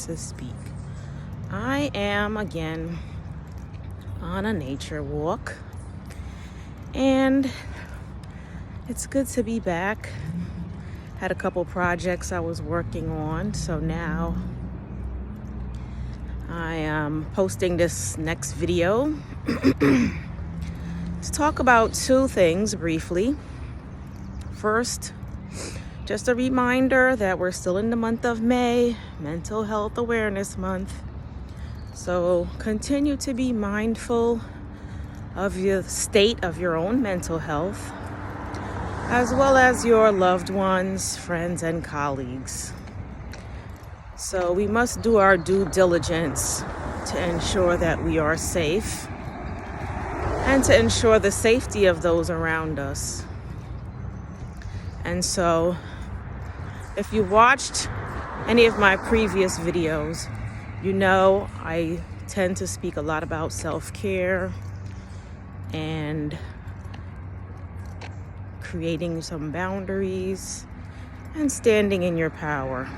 to speak. I am again on a nature walk, and it's good to be back. Had a couple projects I was working on, so now I am posting this next video. Let's talk about two things briefly. First, just a reminder that we're still in the month of May, Mental Health Awareness Month. So continue to be mindful of the state of your own mental health, as well as your loved ones, friends, and colleagues. So we must do our due diligence to ensure that we are safe and to ensure the safety of those around us. And so, if you watched any of my previous videos, you know I tend to speak a lot about self-care and creating some boundaries and standing in your power.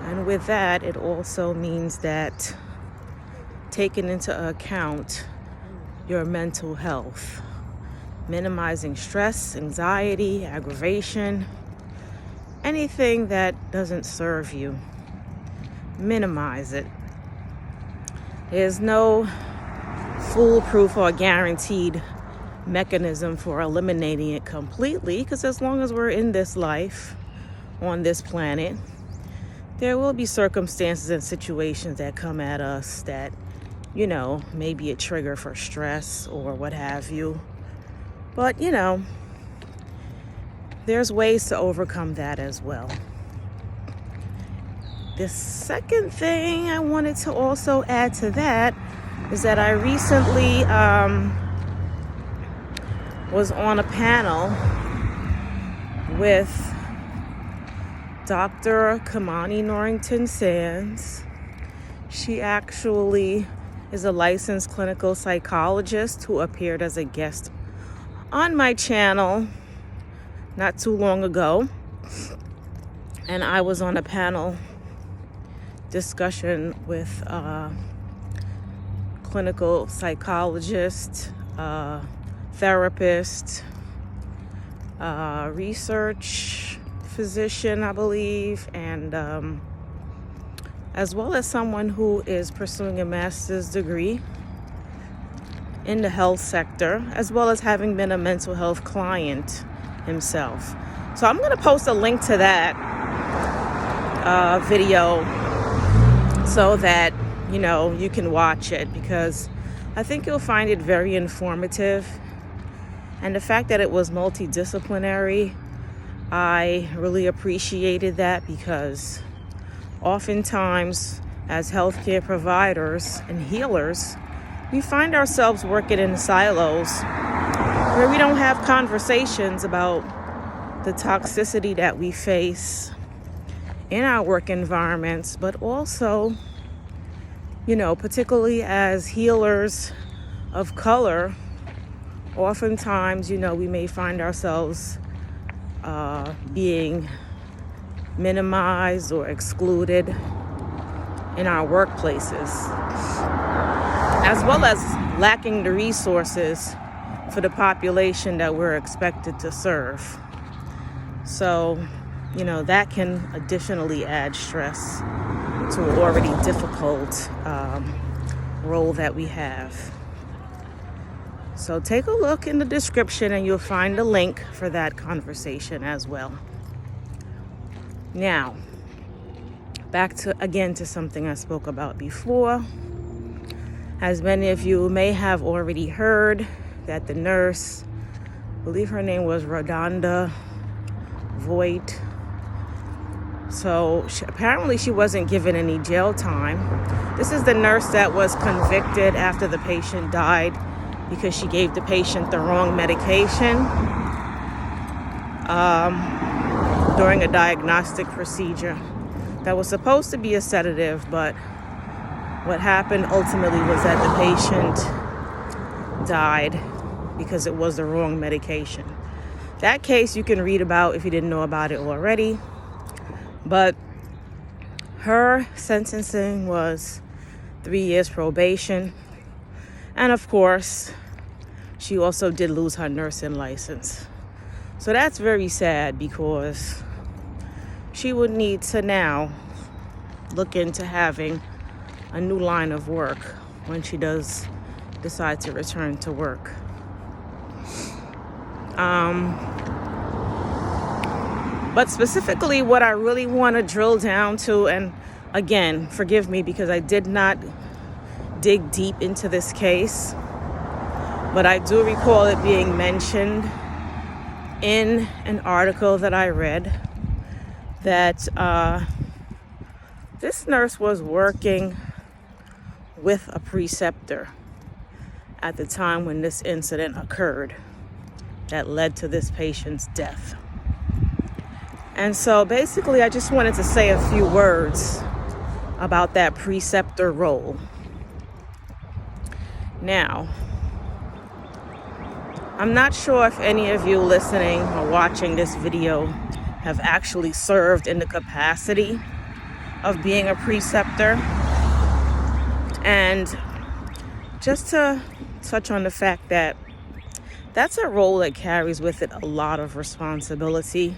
And with that, it also means that taking into account your mental health, minimizing stress, anxiety, aggravation, anything that doesn't serve you, minimize it. There's no foolproof or guaranteed mechanism for eliminating it completely, because as long as we're in this life, on this planet, there will be circumstances and situations that come at us that, you know, may be a trigger for stress or what have you. But, you know, there's ways to overcome that as well. The second thing I wanted to also add to that is that I recently was on a panel with Dr. Kimani Norrington-Sands. She actually is a licensed clinical psychologist who appeared as a guest on my channel not too long ago, and I was on a panel discussion with a clinical psychologist, therapist, research physician, I believe, and as well as someone who is pursuing a master's degree in the health sector, as well as having been a mental health client himself. So I'm going to post a link to that video so that, you know, you can watch it, because I think you'll find it very informative. And the fact that it was multidisciplinary, I really appreciated that, because oftentimes as healthcare providers and healers, we find ourselves working in silos where we don't have conversations about the toxicity that we face in our work environments, but also, you know, particularly as healers of color, oftentimes, you know, we may find ourselves being minimized or excluded in our workplaces, as well as lacking the resources for the population that we're expected to serve. So, you know, that can additionally add stress to an already difficult role that we have. So take a look in the description and you'll find a link for that conversation as well. Now, back to something I spoke about before. As many of you may have already heard, that the nurse, I believe her name was Rodonda Voigt. So apparently she wasn't given any jail time. This is the nurse that was convicted after the patient died because she gave the patient the wrong medication during a diagnostic procedure that was supposed to be a sedative, but what happened ultimately was that the patient died because it was the wrong medication. That case you can read about if you didn't know about it already. But Her sentencing was 3 years probation. And of course, she also did lose her nursing license. So that's very sad because she would need to now look into having a new line of work when she does decide to return to work. But specifically what I really want to drill down to, and again, forgive me because I did not dig deep into this case, but I do recall it being mentioned in an article that I read that this nurse was working with a preceptor at the time when this incident occurred that led to this patient's death. And so basically, I just wanted to say a few words about that preceptor role. Now, I'm not sure if any of you listening or watching this video have actually served in the capacity of being a preceptor. And just to touch on the fact that that's a role that carries with it a lot of responsibility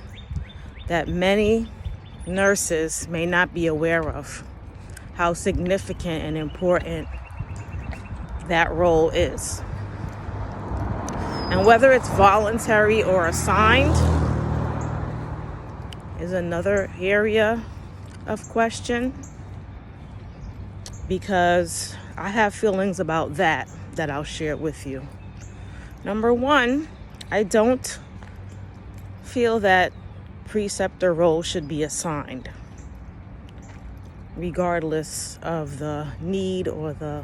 that many nurses may not be aware of, how significant and important that role is. And whether it's voluntary or assigned is another area of question, because I have feelings about that I'll share with you. Number one, I don't feel that preceptor role should be assigned, regardless of the need or the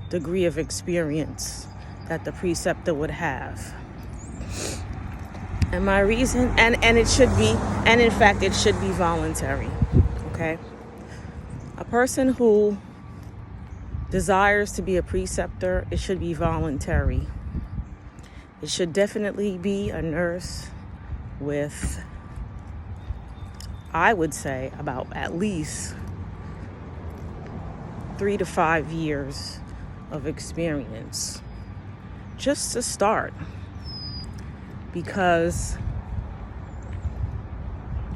degree of experience that the preceptor would have. And my reason, and it should be, and in fact it should be voluntary, okay? A person who desires to be a preceptor, it should be voluntary. It should definitely be a nurse with, I would say, about at least 3 to 5 years of experience just to start, because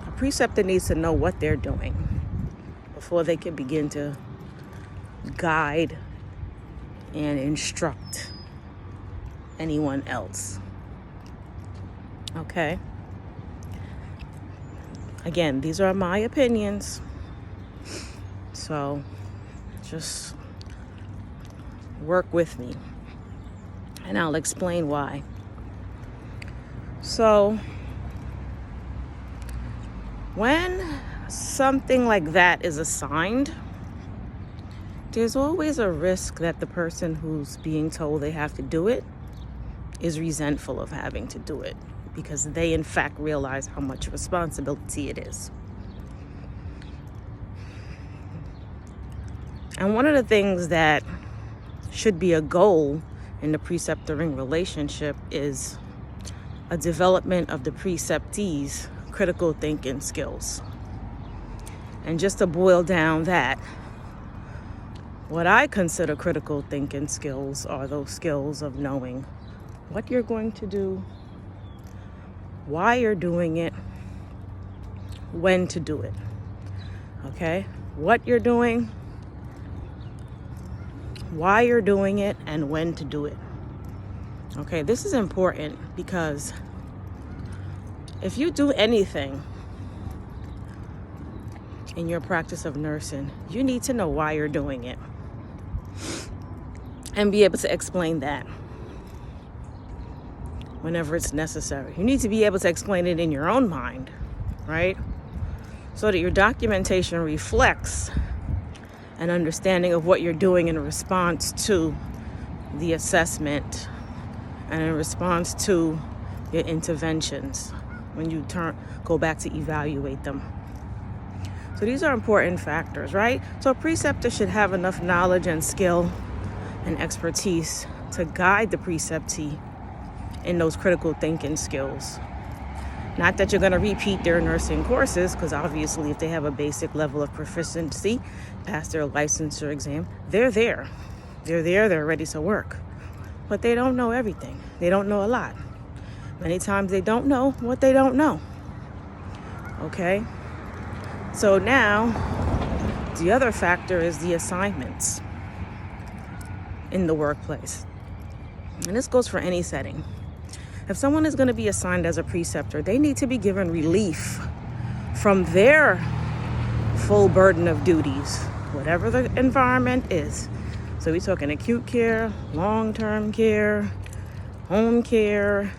a preceptor needs to know what they're doing before they can begin to guide and instruct anyone else. Okay? Again, these are my opinions, so just work with me and I'll explain why. So when something like that is assigned, there's always a risk that the person who's being told they have to do it is resentful of having to do it, because they in fact realize how much responsibility it is. And one of the things that should be a goal in the preceptoring relationship is a development of the preceptees' critical thinking skills. And just to boil down that, what I consider critical thinking skills are those skills of knowing what you're going to do, why you're doing it, when to do it. Okay? What you're doing, why you're doing it, and when to do it. Okay, this is important because if you do anything in your practice of nursing, you need to know why you're doing it and be able to explain that whenever it's necessary. You need to be able to explain it in your own mind, right? So that your documentation reflects an understanding of what you're doing in response to the assessment and in response to your interventions when you go back to evaluate them. So these are important factors, right? So a preceptor should have enough knowledge and skill and expertise to guide the preceptee in those critical thinking skills. Not that you're going to repeat their nursing courses, because obviously if they have a basic level of proficiency, pass their licensure exam, they're there. They're ready to work. But they don't know everything. They don't know a lot. Many times they don't know what they don't know. Okay? So now, the other factor is the assignments in the workplace. And this goes for any setting. If someone is going to be assigned as a preceptor, they need to be given relief from their full burden of duties, whatever the environment is. So we're talking acute care, long-term care, home care,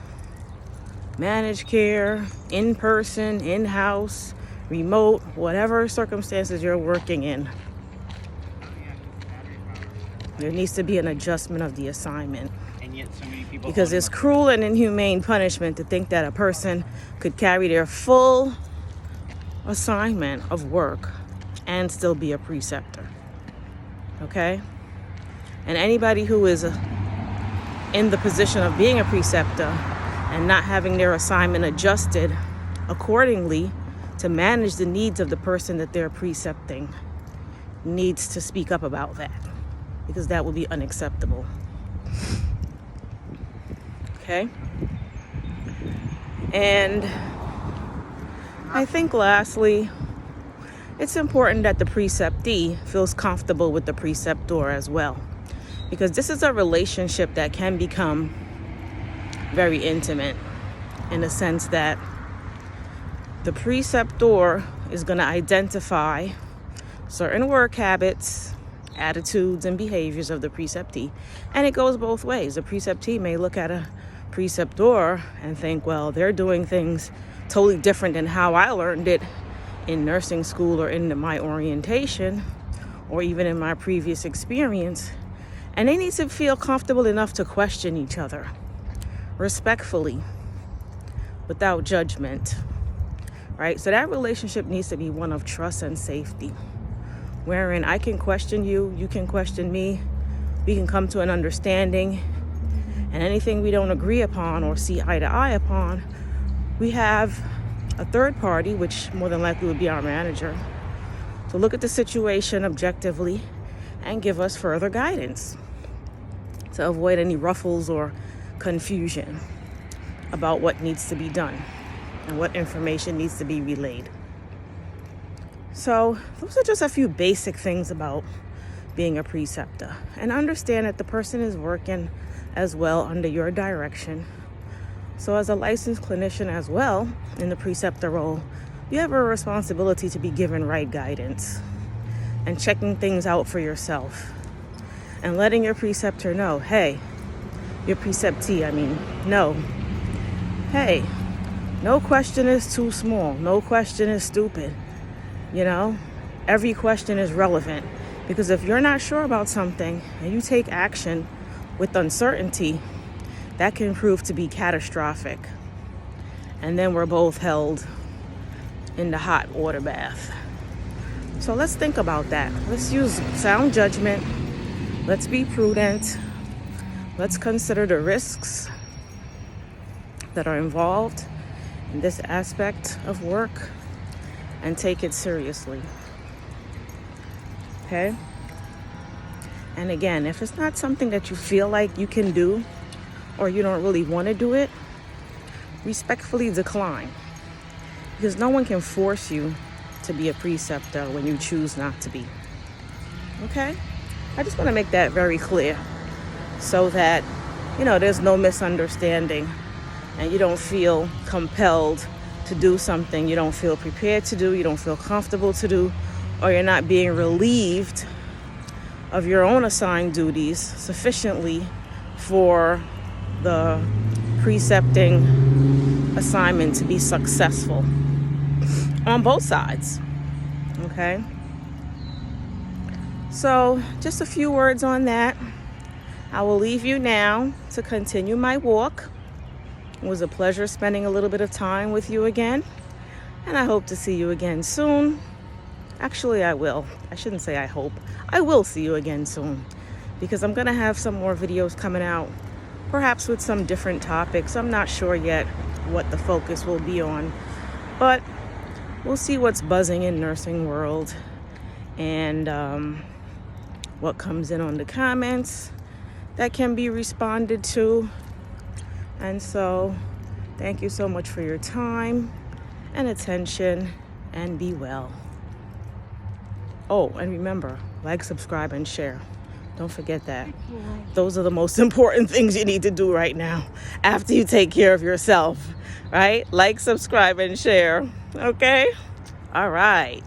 managed care, in-person, in-house, remote, whatever circumstances you're working in. There needs to be an adjustment of the assignment. And yet so many people, because it's cruel and inhumane punishment to think that a person could carry their full assignment of work and still be a preceptor. Okay? And anybody who is in the position of being a preceptor and not having their assignment adjusted accordingly to manage the needs of the person that they're precepting needs to speak up about that, because that would be unacceptable. Okay? And I think lastly, it's important that the preceptee feels comfortable with the preceptor as well, because this is a relationship that can become very intimate in the sense that the preceptor is going to identify certain work habits, attitudes, and behaviors of the preceptee. And it goes both ways. The preceptee may look at a preceptor and think, well, they're doing things totally different than how I learned it in nursing school or in my orientation or even in my previous experience. And they need to feel comfortable enough to question each other respectfully, without judgment, right? So that relationship needs to be one of trust and safety, wherein I can question you, you can question me, we can come to an understanding, and anything we don't agree upon or see eye to eye upon, we have a third party, which more than likely would be our manager, to look at the situation objectively and give us further guidance to avoid any ruffles or confusion about what needs to be done and what information needs to be relayed. So those are just a few basic things about being a preceptor. And understand that the person is working as well under your direction. So as a licensed clinician as well in the preceptor role, you have a responsibility to be given right guidance and checking things out for yourself and letting your preceptor know, hey, your preceptee, no. Hey, no question is too small. No question is stupid. You know, every question is relevant, because if you're not sure about something and you take action with uncertainty, that can prove to be catastrophic. And then we're both held in the hot water bath. So let's think about that. Let's use sound judgment. Let's be prudent. Let's consider the risks that are involved in this aspect of work and take it seriously. Okay? And again, if it's not something that you feel like you can do or you don't really want to do it, respectfully decline. Because no one can force you to be a preceptor when you choose not to be. Okay? I just want to make that very clear so that, there's no misunderstanding and you don't feel compelled to do something you don't feel prepared to do, you don't feel comfortable to do, or you're not being relieved of your own assigned duties sufficiently for the precepting assignment to be successful on both sides. Okay? So just a few words on that. I will leave you now to continue my walk. It was a pleasure spending a little bit of time with you again, and I hope to see you again soon. Actually, I will. I shouldn't say I hope. I will see you again soon, because I'm going to have some more videos coming out perhaps with some different topics. I'm not sure yet what the focus will be on, but we'll see what's buzzing in nursing world and what comes in on the comments that can be responded to. And so thank you so much for your time and attention, and be well. Oh, and remember, like, subscribe, and share. Don't forget that. Those are the most important things you need to do right now after you take care of yourself, right? Like, subscribe, and share. Okay? All right.